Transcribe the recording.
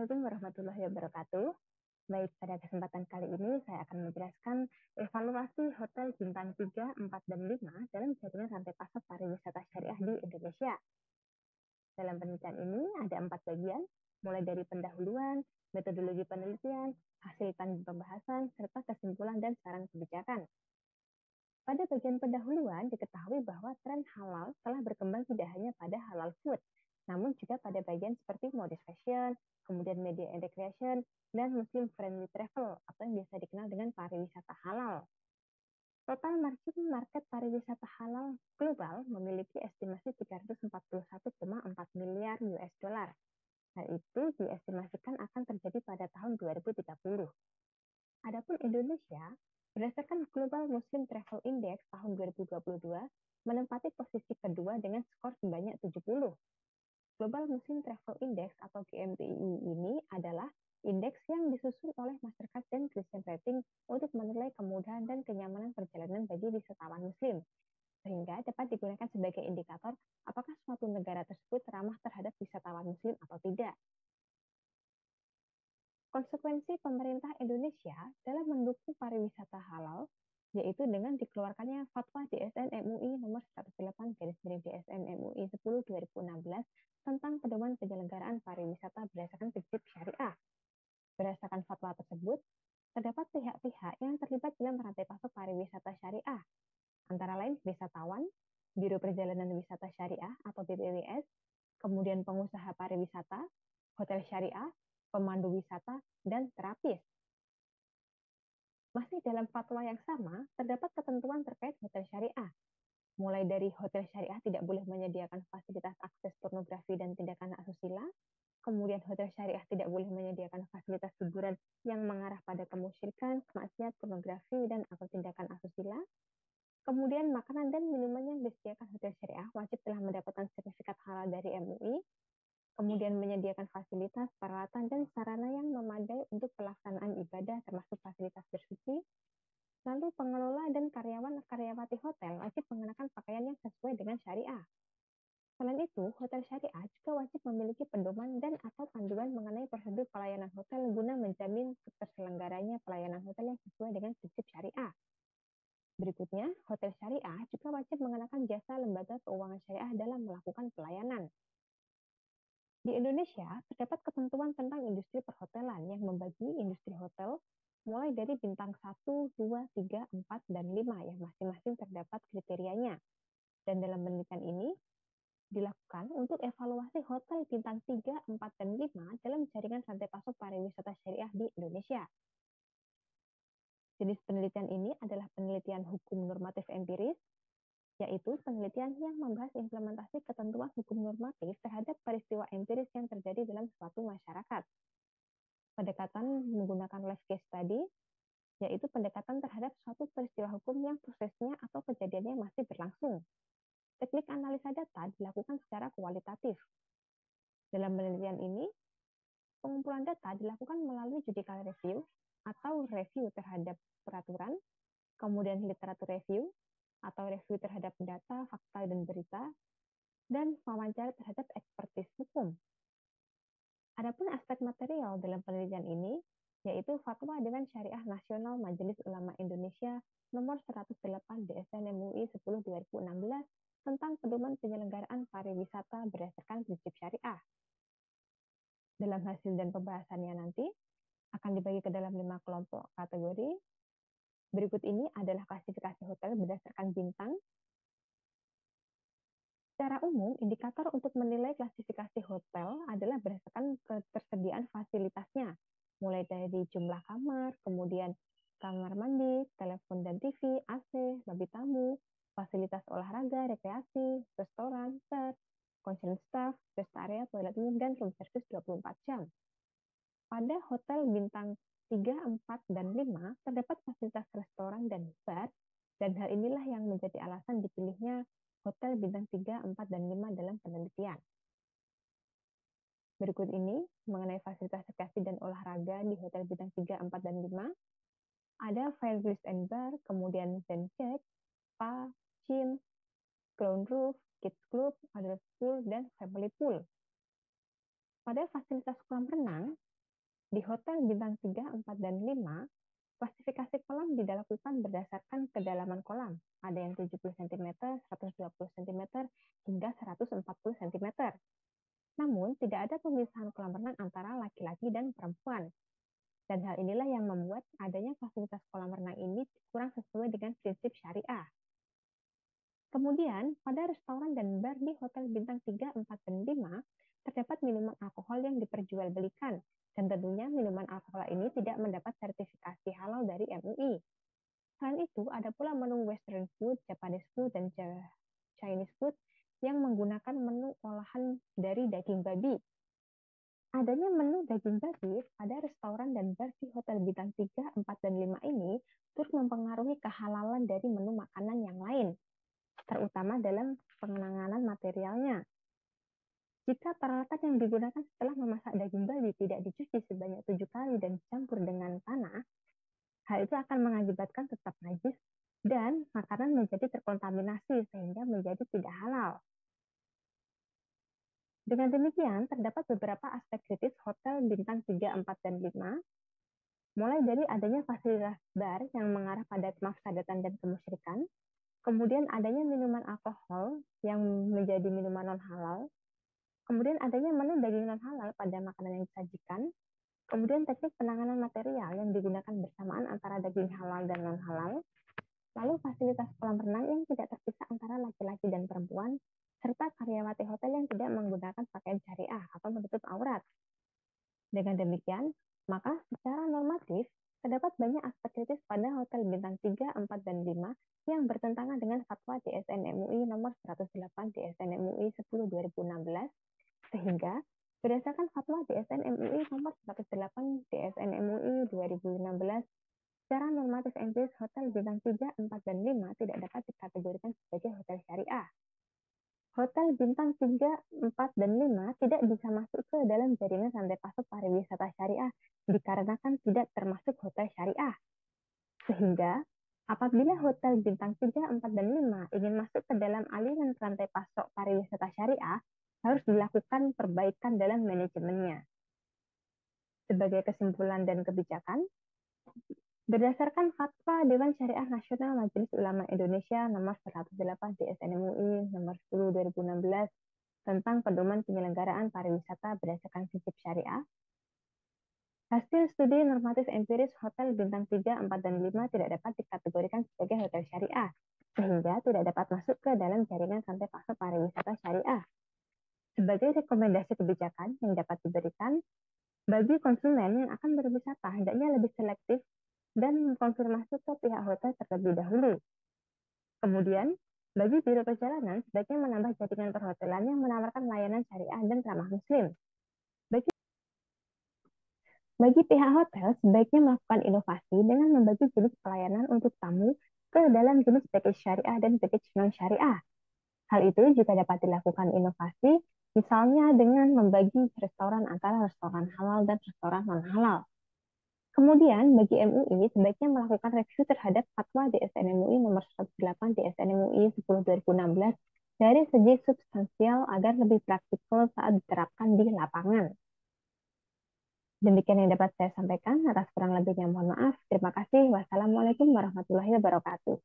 Assalamualaikum warahmatullahi wabarakatuh. Baik, pada kesempatan kali ini saya akan menjelaskan evaluasi hotel bintang 3, 4, dan 5 dalam jaringan rantai pasar pariwisata syariah di Indonesia. Dalam penelitian ini ada 4 bagian, mulai dari pendahuluan, metodologi penelitian, hasil pembahasan, serta kesimpulan dan saran kebijakan. Pada bagian pendahuluan diketahui bahwa tren halal telah berkembang tidak hanya pada halal food, namun juga pada bagian seperti modest fashion, kemudian media and recreation, dan Muslim friendly travel atau yang biasa dikenal dengan pariwisata halal. Total market pariwisata halal global memiliki estimasi 341,4 miliar US dollar. Hal itu diestimasikan akan terjadi pada tahun 2030. Adapun Indonesia, berdasarkan Global Muslim Travel Index tahun 2022, menempati posisi kedua dengan skor sebanyak 70. Global Muslim Travel Index atau GMTI ini adalah indeks yang disusun oleh Mastercard dan Christian Rating untuk menilai kemudahan dan kenyamanan perjalanan bagi wisatawan Muslim, sehingga dapat digunakan sebagai indikator apakah suatu negara tersebut ramah terhadap wisatawan Muslim atau tidak. Konsekuensi pemerintah Indonesia dalam mendukung pariwisata halal yaitu dengan dikeluarkannya Fatwa DSN MUI nomor 108 DSN MUI 10 2016 tentang pedoman penyelenggaraan pariwisata berdasarkan prinsip syariah. Berdasarkan fatwa tersebut, terdapat pihak-pihak yang terlibat dalam rantai pasok pariwisata syariah, antara lain wisatawan, Biro Perjalanan Wisata Syariah atau BPWS, kemudian pengusaha pariwisata, hotel syariah, pemandu wisata, dan terapis. Masih dalam fatwa yang sama, terdapat ketentuan terkait hotel syariah, mulai dari hotel syariah tidak boleh menyediakan fasilitas akses pornografi dan tindakan asusila, kemudian hotel syariah tidak boleh menyediakan fasilitas hiburan yang mengarah pada kemusyrikan, kemaksiatan, pornografi, dan atau tindakan asusila. Kemudian makanan dan minuman yang disediakan hotel syariah wajib telah mendapatkan sertifikat halal dari MUI, kemudian menyediakan fasilitas, peralatan, dan sarana yang memadai untuk pelaksanaan ibadah termasuk fasilitas bersuci. Lalu pengelola dan karyawan-karyawati hotel wajib mengenakan pakaian yang sesuai dengan syariah. Selain itu, hotel syariah juga wajib memiliki pedoman dan atau panduan mengenai prosedur pelayanan hotel guna menjamin terselenggaranya pelayanan hotel yang sesuai dengan prinsip syariah. Berikutnya, hotel syariah juga wajib mengenakan jasa lembaga keuangan syariah dalam melakukan pelayanan. Di Indonesia, terdapat ketentuan tentang industri perhotelan yang membagi industri hotel mulai dari bintang 1, 2, 3, 4, dan 5 yang masing-masing terdapat kriterianya. Dan dalam penelitian ini, dilakukan untuk evaluasi hotel bintang 3, 4, dan 5 dalam jaringan rantai pasok pariwisata syariah di Indonesia. Jenis penelitian ini adalah penelitian hukum normatif empiris, yaitu penelitian yang membahas implementasi ketentuan hukum normatif terhadap peristiwa empiris yang terjadi dalam suatu masyarakat. Pendekatan menggunakan live case study, yaitu pendekatan terhadap suatu peristiwa hukum yang prosesnya atau kejadiannya masih berlangsung. Teknik analisa data dilakukan secara kualitatif. Dalam penelitian ini, pengumpulan data dilakukan melalui judicial review atau review terhadap peraturan, kemudian literatur review atau review terhadap data, fakta, dan berita, dan wawancara terhadap ekspertis hukum. Adapun aspek material dalam penelitian ini, yaitu Fatwa Dewan Syariah Nasional Majelis Ulama Indonesia nomor 108 DSN MUI 10 2016 tentang pedoman penyelenggaraan pariwisata berdasarkan prinsip syariah. Dalam hasil dan pembahasannya nanti akan dibagi ke dalam 5 kelompok kategori. Berikut ini adalah klasifikasi hotel berdasarkan bintang. Secara umum, indikator untuk menilai klasifikasi hotel adalah berdasarkan ketersediaan fasilitasnya, mulai dari jumlah kamar, kemudian kamar mandi, telepon dan TV, AC, lobi tamu, fasilitas olahraga, rekreasi, restoran, bar, concern staff, rest area, toilet umum, dan room service 24 jam. Pada hotel bintang 3, 4, dan 5 terdapat fasilitas restoran dan bar, dan hal inilah yang menjadi alasan dipilihnya hotel bintang 3, 4, dan 5 dalam penelitian. Berikut ini mengenai fasilitas rekreasi dan olahraga di hotel bintang 3, 4, dan 5. Ada Fireplace and Bar, kemudian Zen Check, spa, gym, ground roof, kids club, adult pool, dan family pool. Pada fasilitas kolam renang, Di hotel bintang 3, 4, dan 5, klasifikasi kolam dilakukan berdasarkan kedalaman kolam. Ada yang 70 cm, 120 cm, hingga 140 cm. Namun, tidak ada pemisahan kolam renang antara laki-laki dan perempuan. Dan hal inilah yang membuat adanya fasilitas kolam renang ini kurang sesuai dengan prinsip syariah. Kemudian, pada restoran dan bar di hotel bintang 3, 4, dan 5, terdapat minuman alkohol yang diperjualbelikan, dan tentunya minuman alkohol ini tidak mendapat sertifikasi halal dari MUI. Selain itu, ada pula menu Western food, Japanese food, dan Chinese food yang menggunakan menu olahan dari daging babi. Adanya menu daging babi pada restoran dan bar di hotel bintang 3, 4, dan 5 ini turut mempengaruhi kehalalan dari menu makanan yang lain, terutama dalam pengenangan materialnya. Jika peralatan yang digunakan setelah memasak daging babi tidak dicuci sebanyak 7 kali dan dicampur dengan tanah, hal itu akan mengakibatkan tetap najis dan makanan menjadi terkontaminasi sehingga menjadi tidak halal. Dengan demikian, terdapat beberapa aspek kritis hotel bintang 3, 4, dan 5, mulai dari adanya fasilitas bar yang mengarah pada kemafsadatan dan kemusyrikan, kemudian adanya minuman alkohol yang menjadi minuman non-halal, kemudian adanya menu daging non-halal pada makanan yang disajikan, kemudian teknik penanganan material yang digunakan bersamaan antara daging halal dan non-halal, lalu fasilitas kolam renang yang tidak terpisah antara laki-laki dan perempuan, serta karyawati hotel yang tidak menggunakan pakaian syariah atau menutup aurat. Dengan demikian, maka secara normatif, terdapat banyak aspek kritis pada hotel bintang 3, 4, dan 5 yang bertentangan dengan fatwa DSN MUI nomor 108 DSN MUI 10 2016, sehingga berdasarkan fatwa DSN MUI nomor 108 DSN MUI 2016, secara normatif empiris hotel bintang 3, 4, dan 5 tidak dapat dikategorikan sebagai hotel syariah. Hotel bintang 3, 4, dan 5 tidak bisa masuk ke dalam jaringan rantai pasok pariwisata syariah dikarenakan tidak termasuk hotel syariah. Sehingga, apabila hotel bintang 3, 4, dan 5 ingin masuk ke dalam aliran rantai pasok pariwisata syariah, harus dilakukan perbaikan dalam manajemennya. Sebagai kesimpulan dan kebijakan, berdasarkan Fatwa Dewan Syariah Nasional Majelis Ulama Indonesia nomor 108 DSN MUI nomor 10 2016 tentang pedoman penyelenggaraan pariwisata berdasarkan prinsip syariah, hasil studi normatif empiris hotel bintang 3, 4, dan 5 tidak dapat dikategorikan sebagai hotel syariah, sehingga tidak dapat masuk ke dalam jaringan rantai pasok pariwisata syariah. Sebagai rekomendasi kebijakan yang dapat diberikan, bagi konsumen yang akan berwisata, hendaknya lebih selektif dan mengkonfirmasi ke pihak hotel terlebih dahulu. Kemudian, bagi biro perjalanan, sebaiknya menambah jaringan perhotelan yang menawarkan layanan syariah dan ramah muslim. Bagi pihak hotel, sebaiknya melakukan inovasi dengan membagi jenis pelayanan untuk tamu ke dalam jenis package syariah dan package non-syariah. Hal itu juga dapat dilakukan inovasi, misalnya dengan membagi restoran antara restoran halal dan restoran non-halal. Kemudian, bagi MUI, sebaiknya melakukan review terhadap fatwa DSN MUI nomor 108 DSN MUI 10 2016 dari segi substansial agar lebih praktikal saat diterapkan di lapangan. Demikian yang dapat saya sampaikan. Atas kurang lebihnya mohon maaf. Terima kasih. Wassalamualaikum warahmatullahi wabarakatuh.